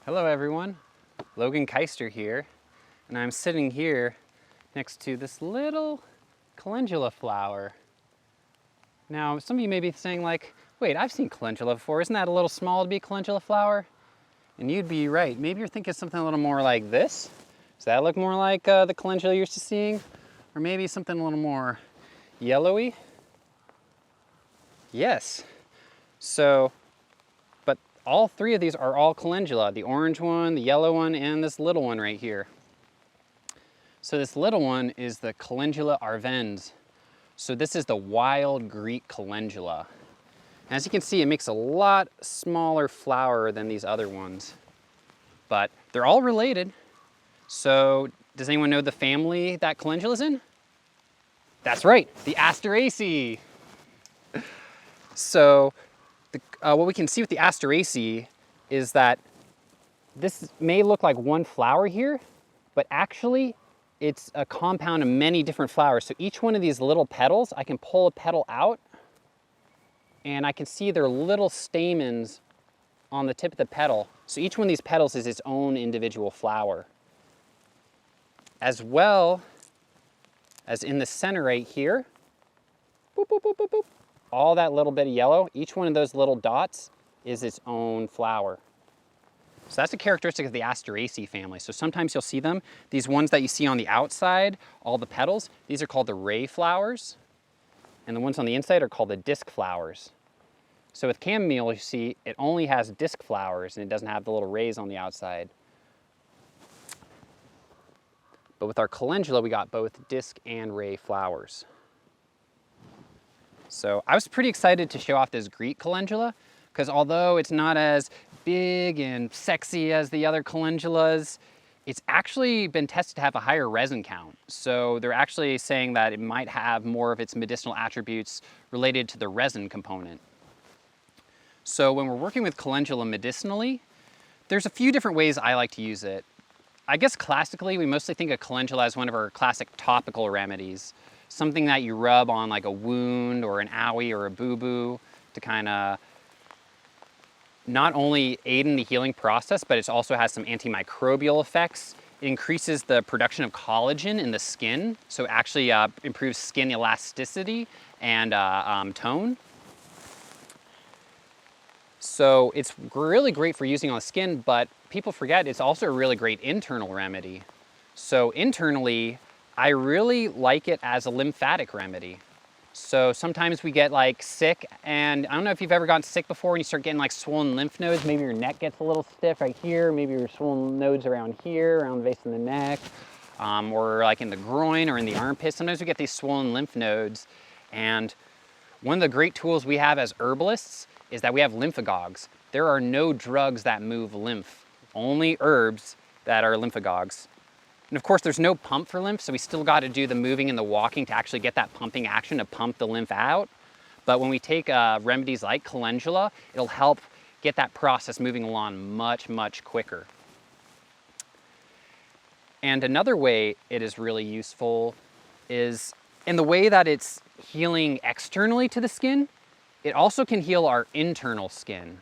Hello everyone, Logan Keister here, and I'm sitting here next to this little calendula flower. Now, some of you may be saying like, wait, I've seen calendula before, isn't that a little small to be a calendula flower? And you'd be right, maybe you're thinking something a little more like this. Does that look more like the calendula you're used to seeing? Or maybe something a little more yellowy? Yes. So, but all three of these are all calendula, the orange one, the yellow one, and this little one right here. So this little one is the Calendula arvensis. So this is the wild Greek calendula. As you can see, it makes a lot smaller flower than these other ones, but they're all related. So does anyone know the family that calendula is in? That's right, the Asteraceae. So what we can see with the Asteraceae is that this may look like one flower here, but actually it's a compound of many different flowers. So each one of these little petals, I can pull a petal out and I can see their little stamens on the tip of the petal. So each one of these petals is its own individual flower. As well as in the center right here, boop, boop, boop, boop, boop, all that little bit of yellow, each one of those little dots is its own flower. So that's a characteristic of the Asteraceae family. So sometimes you'll see them. These ones that you see on the outside, all the petals, these are called the ray flowers. And the ones on the inside are called the disc flowers. So with chamomile, you see, it only has disc flowers and it doesn't have the little rays on the outside. But with our calendula, we got both disc and ray flowers. So I was pretty excited to show off this Greek calendula, because although it's not as big and sexy as the other calendulas, it's actually been tested to have a higher resin count. So they're actually saying that it might have more of its medicinal attributes related to the resin component. So when we're working with calendula medicinally, there's a few different ways I like to use it. I guess classically, we mostly think of calendula as one of our classic topical remedies, something that you rub on like a wound or an owie or a boo-boo to kind of not only aid in the healing process, but it also has some antimicrobial effects. It increases the production of collagen in the skin, so it actually improves skin elasticity and tone. So it's really great for using on the skin, but people forget it's also a really great internal remedy. So internally, I really like it as a lymphatic remedy. So sometimes we get like sick, and I don't know if you've ever gotten sick before and you start getting like swollen lymph nodes. Maybe your neck gets a little stiff right here, maybe your swollen nodes around here, around the base of the neck, or like in the groin or in the armpit. Sometimes we get these swollen lymph nodes, and one of the great tools we have as herbalists is that we have lymphagogues. There are no drugs that move lymph, only herbs that are lymphagogues. And of course, there's no pump for lymph, so we still got to do the moving and the walking to actually get that pumping action to pump the lymph out. But when we take remedies like calendula, it'll help get that process moving along much, much quicker. And another way it is really useful is in the way that it's healing externally to the skin, it also can heal our internal skin.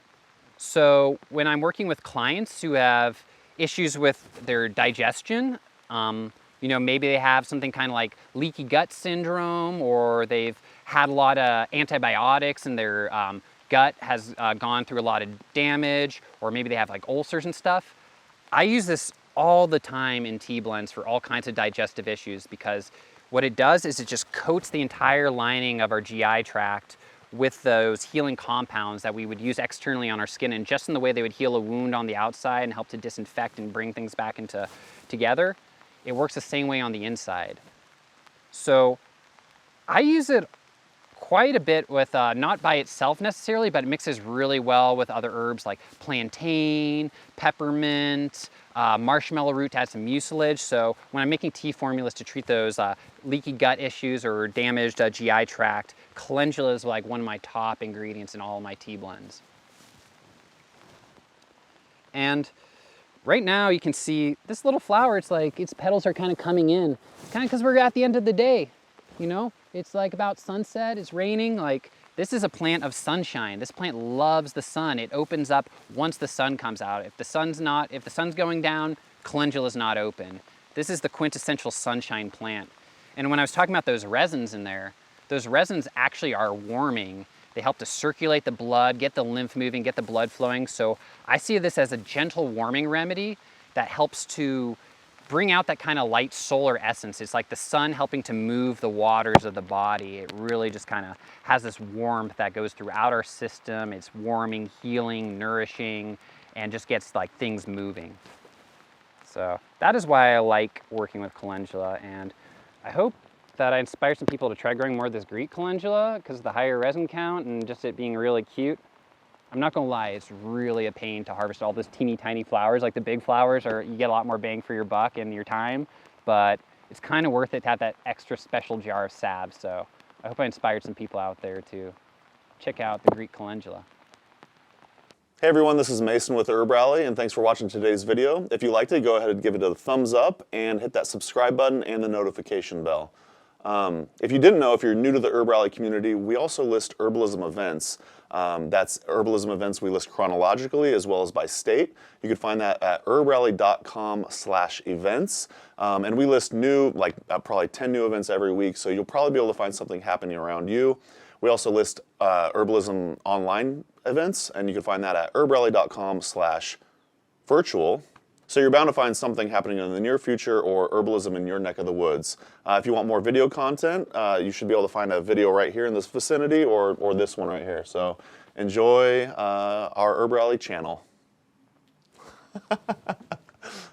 So when I'm working with clients who have issues with their digestion, you know, maybe they have something kind of like leaky gut syndrome, or they've had a lot of antibiotics and their gut has gone through a lot of damage, or maybe they have like ulcers and stuff. I use this all the time in tea blends for all kinds of digestive issues, because what it does is it just coats the entire lining of our GI tract with those healing compounds that we would use externally on our skin, and just in the way they would heal a wound on the outside and help to disinfect and bring things back together, it works the same way on the inside. So I use it quite a bit with, not by itself necessarily, but it mixes really well with other herbs like plantain, peppermint, marshmallow root to add some mucilage. So when I'm making tea formulas to treat those leaky gut issues or damaged GI tract, calendula is like one of my top ingredients in all of my tea blends. And right now you can see this little flower, it's like its petals are kind of coming in, kind of because we're at the end of the day, you know? It's like about sunset, it's raining, like This is a plant of sunshine. This plant loves the sun. It opens up once the sun comes out. If the sun's going down, calendula's not open. This is the quintessential sunshine plant. And when I was talking about those resins in there, those resins actually are warming. They help to circulate the blood, get the lymph moving, get the blood flowing. So I see this as a gentle warming remedy that helps to bring out that kind of light solar essence. It's like the sun helping to move the waters of the body. It really just kind of has this warmth that goes throughout our system. It's warming, healing, nourishing, and just gets like things moving. So that is why I like working with calendula, and I hope that I inspire some people to try growing more of this Greek calendula because of the higher resin count and just it being really cute. I'm not gonna lie, it's really a pain to harvest all those teeny tiny flowers. Like the big flowers you get a lot more bang for your buck and your time, but it's kind of worth it to have that extra special jar of salve. So I hope I inspired some people out there to check out the Greek calendula. Hey everyone, this is Mason with HerbRally, and thanks for watching today's video. If you liked it, go ahead and give it a thumbs up and hit that subscribe button and the notification bell. If you didn't know, if you're new to the HerbRally community, we also list herbalism events. That's herbalism events we list chronologically as well as by state. You can find that at herbrally.com/events. And we list new, probably 10 new events every week, so you'll probably be able to find something happening around you. We also list herbalism online events, and you can find that at herbrally.com/virtual. So you're bound to find something happening in the near future or herbalism in your neck of the woods. If you want more video content, you should be able to find a video right here in this vicinity or this one right here. So enjoy our HerbRally channel.